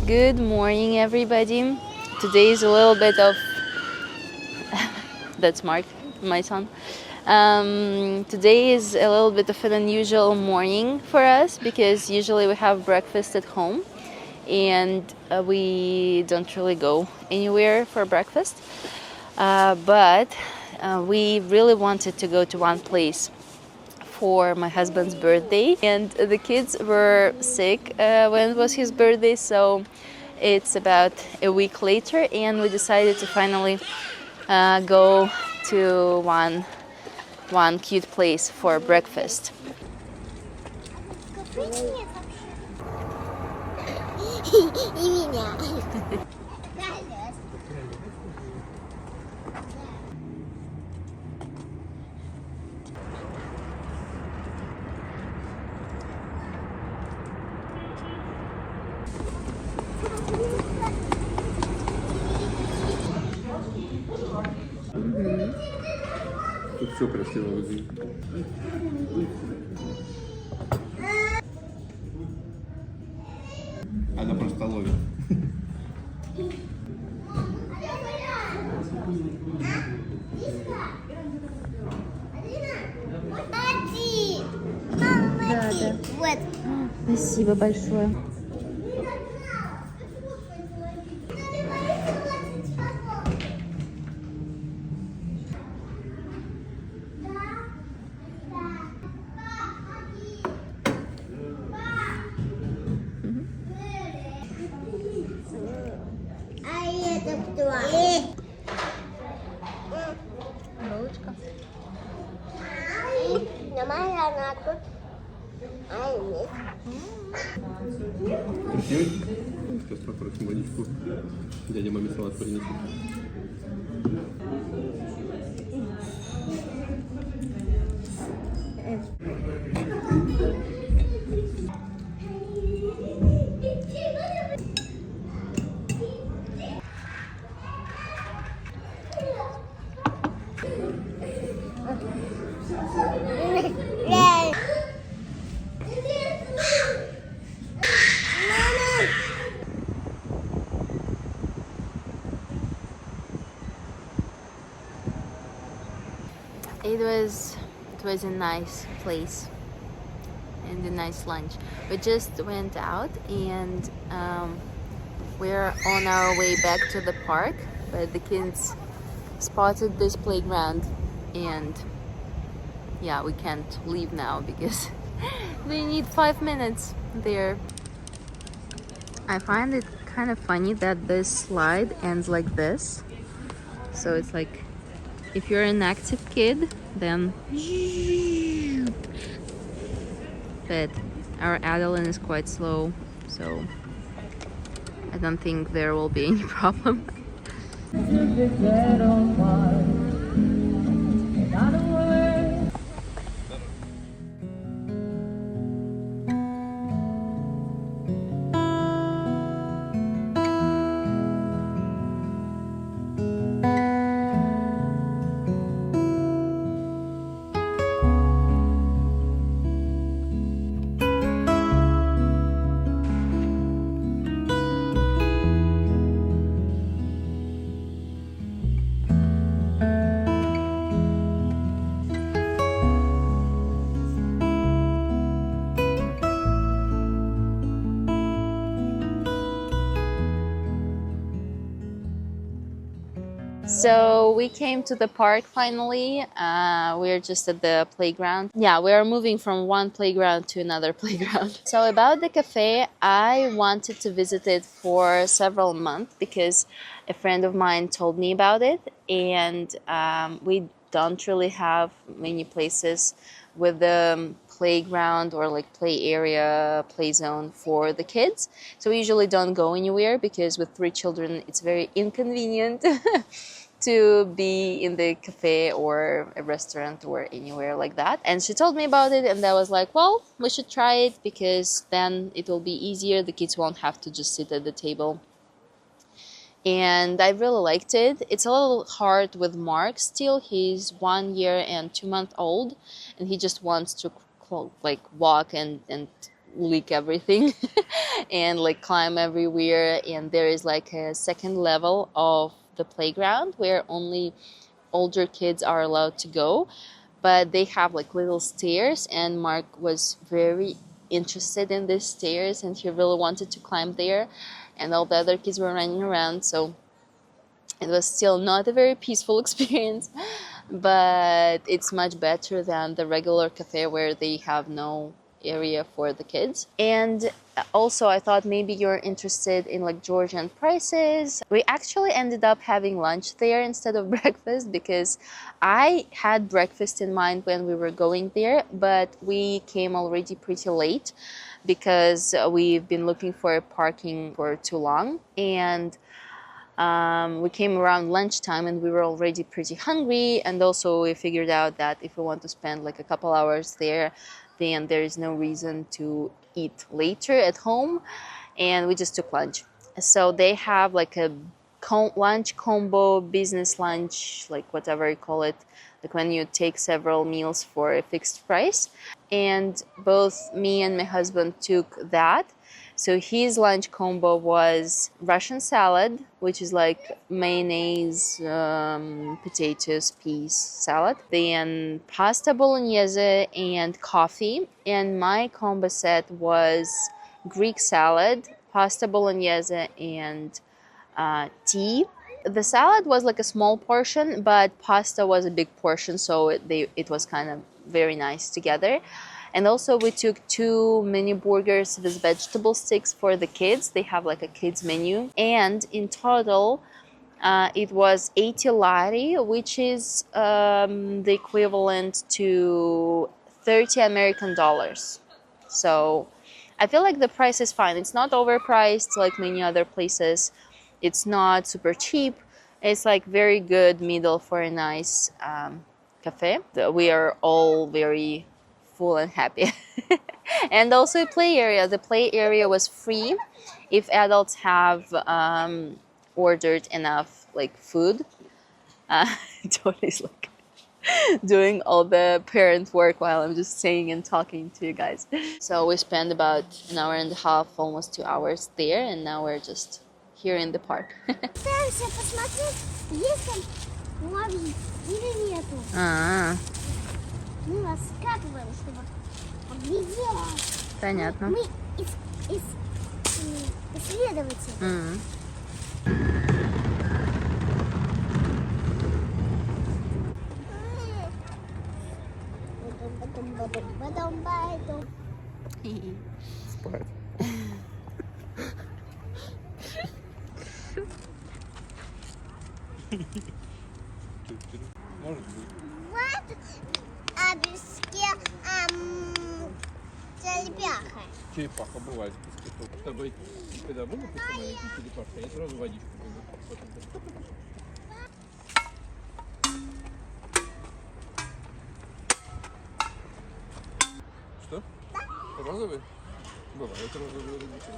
Good morning, everybody. Today is a little bit of that's Mark, my son. Today is a little bit of an unusual morning for us because usually we have breakfast at home and we don't really go anywhere for breakfast. But we really wanted to go to one place for my husband's birthday, and the kids were sick when it was his birthday, so it's about a week later and we decided to finally go to one cute place for breakfast. Тут все красиво выглядит. Она просто ловит. Да. Вот. Спасибо большое. А это кто? Булочка. Нормально она тут. А нет. Красивый? Сейчас попросим водичку. Дядя маме салат принесет. It was a nice place and a nice lunch. We just went out and we're on our way back to the park, but the kids spotted this playground and yeah, we can't leave now because they need 5 minutes there. I find it kind of funny that this slide ends like this, so it's like if you're an active kid, then but our Adeline is quite slow, so I don't think there will be any problem. So we came to the park finally. We're just at the playground. Yeah, we are moving from one playground to another playground. So about the cafe, I wanted to visit it for several months because a friend of mine told me about it, and we don't really have many places with the playground or like play area, play zone for the kids. So we usually don't go anywhere because with 3 children, it's very inconvenient to be in the cafe or a restaurant or anywhere like that. And she told me about it, and I was like, well, we should try it because then it will be easier. The kids won't have to just sit at the table. And I really liked it. It's a little hard with Mark still. He's 1 year and 2 months old, and he just wants to like walk and lick everything and like climb everywhere. And there is like a second level of the playground where only older kids are allowed to go, but they have like little stairs, and Mark was very interested in these stairs and he really wanted to climb there, and all the other kids were running around, so it was still not a very peaceful experience, but it's much better than the regular cafe where they have no area for the kids. And also I thought maybe you're interested in like Georgian prices. We actually ended up having lunch there instead of breakfast because I had breakfast in mind when we were going there, but we came already pretty late because we've been looking for parking for too long, and we came around lunchtime and we were already pretty hungry, and also we figured out that if we want to spend like a couple hours there, then there is no reason to eat later at home, and we just took lunch. So they have like a lunch combo, business lunch, like whatever you call it, like when you take several meals for a fixed price. And both me and my husband took that. So his lunch combo was Russian salad, which is like mayonnaise, potatoes, peas salad, then pasta bolognese and coffee. And my combo set was Greek salad, pasta bolognese, and tea. The salad was like a small portion, but pasta was a big portion, so it was kind of very nice together. And also we took 2 mini burgers with vegetable sticks for the kids. They have like a kids menu. And in total, it was 80 lari, which is the equivalent to 30 American dollars. So I feel like the price is fine. It's not overpriced like many other places. It's not super cheap. It's like very good middle for a nice cafe. We are all very full and happy. And also a play area. The play area was free if adults have ordered enough like food. Tony's like doing all the parent work while I'm just saying and talking to you guys. So we spent about an hour and a half, almost 2 hours there, and now we're just here in the park. Пытаемся посмотреть, есть там муравьи или нету. Мы раскапываем, чтобы поглядеть. Понятно. Мы исследователи. Спать. Может быть. Вот обески черепаха. Черепаха бывает. Чтобы когда было маленькие черепашки, они сразу водичку пьют. Что? Розовый? Бывает розовый рыбки.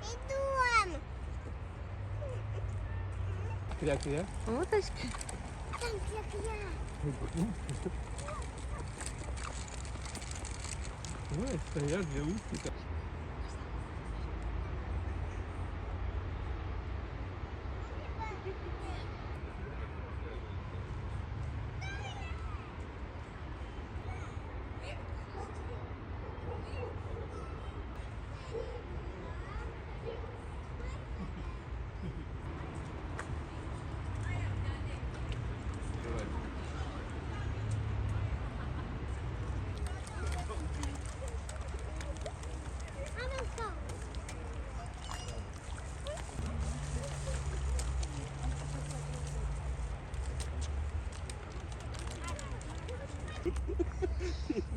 Идем. Кря-кря. Уточки. Там кря-кря. Ой, стоят, где утки.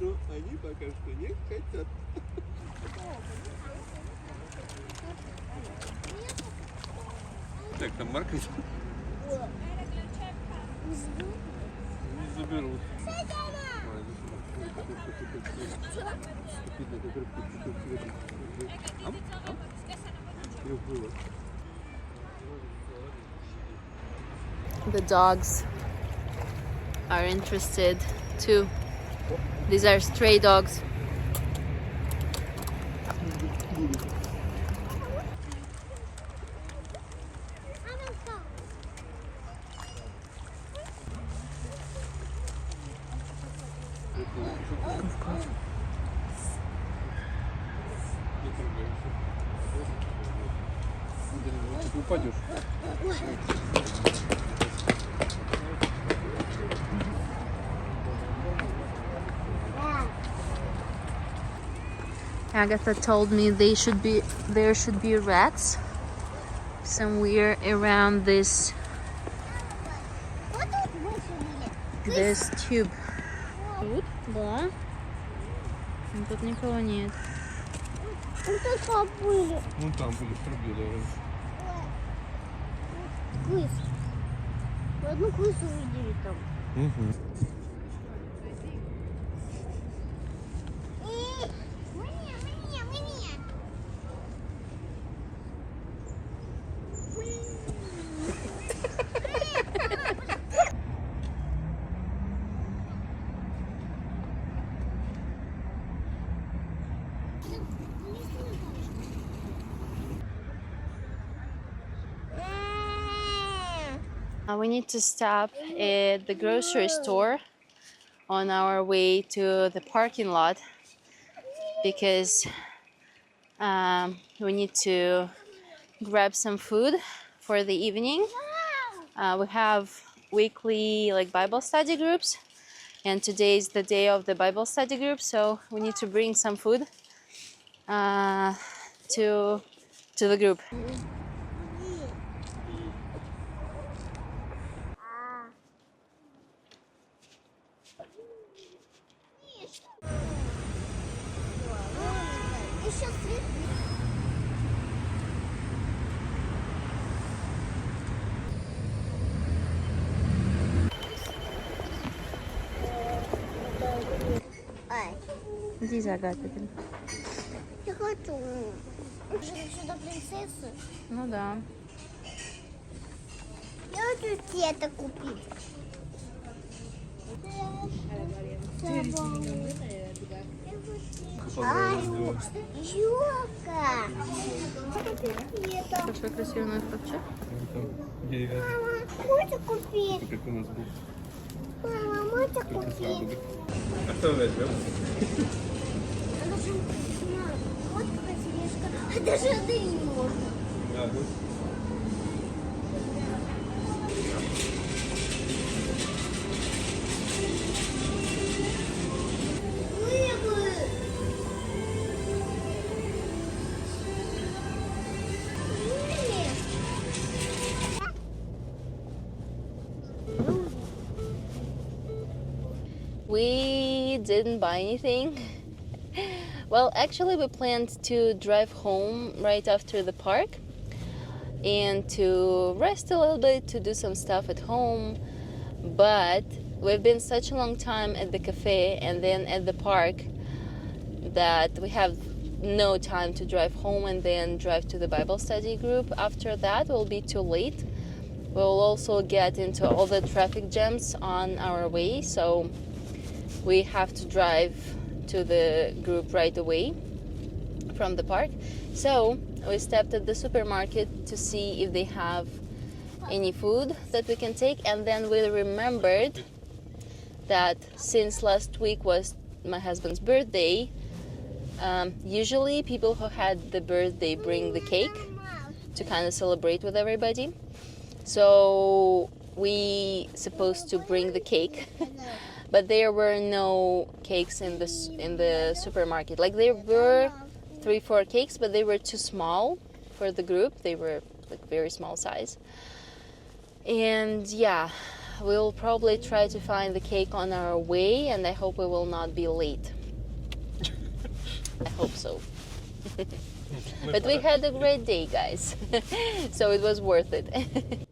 Но они пока что не хотят. Так, там марка не заберут. The dogs are interested too. These are stray dogs. Упадешь. Agatha told me there should be rats somewhere around this tube. Тут? Да. Но тут никого нет. Тут побыли. Вон там были пробелы. Крыс. Мы одну крысу видели там. We need to stop at the grocery store on our way to the parking lot because we need to grab some food for the evening. We have weekly Bible study groups, and today is the day of the Bible study group, so we need to bring some food to the group. Еще свет. Ай, Иди за Агатой. я хочу. Сюда принцессы. Ну да. Я хочу это купить. Ай, елка. Какой красивый ковчег. Мама, можно купить? Как у нас был. Мама, можно купить? А что возьмем? Она же, мам, вот какая тележка. А даже это не можно. Ага. We didn't buy anything. Well, actually, we planned to drive home right after the park and to rest a little bit, to do some stuff at home. But we've been such a long time at the cafe and then at the park that we have no time to drive home and then drive to the Bible study group. After that, it will be too late. We'll also get into all the traffic jams on our way, so we have to drive to the group right away from the park. So we stopped at the supermarket to see if they have any food that we can take, and then we remembered that since last week was my husband's birthday, usually people who had the birthday bring the cake to kind of celebrate with everybody. So we supposed to bring the cake but there were no cakes in the supermarket. Like there were 3-4 cakes, but they were too small for the group. They were like very small size. And yeah, we'll probably try to find the cake on our way, and I hope we will not be late. I hope so. But we had a great day, guys. So it was worth it.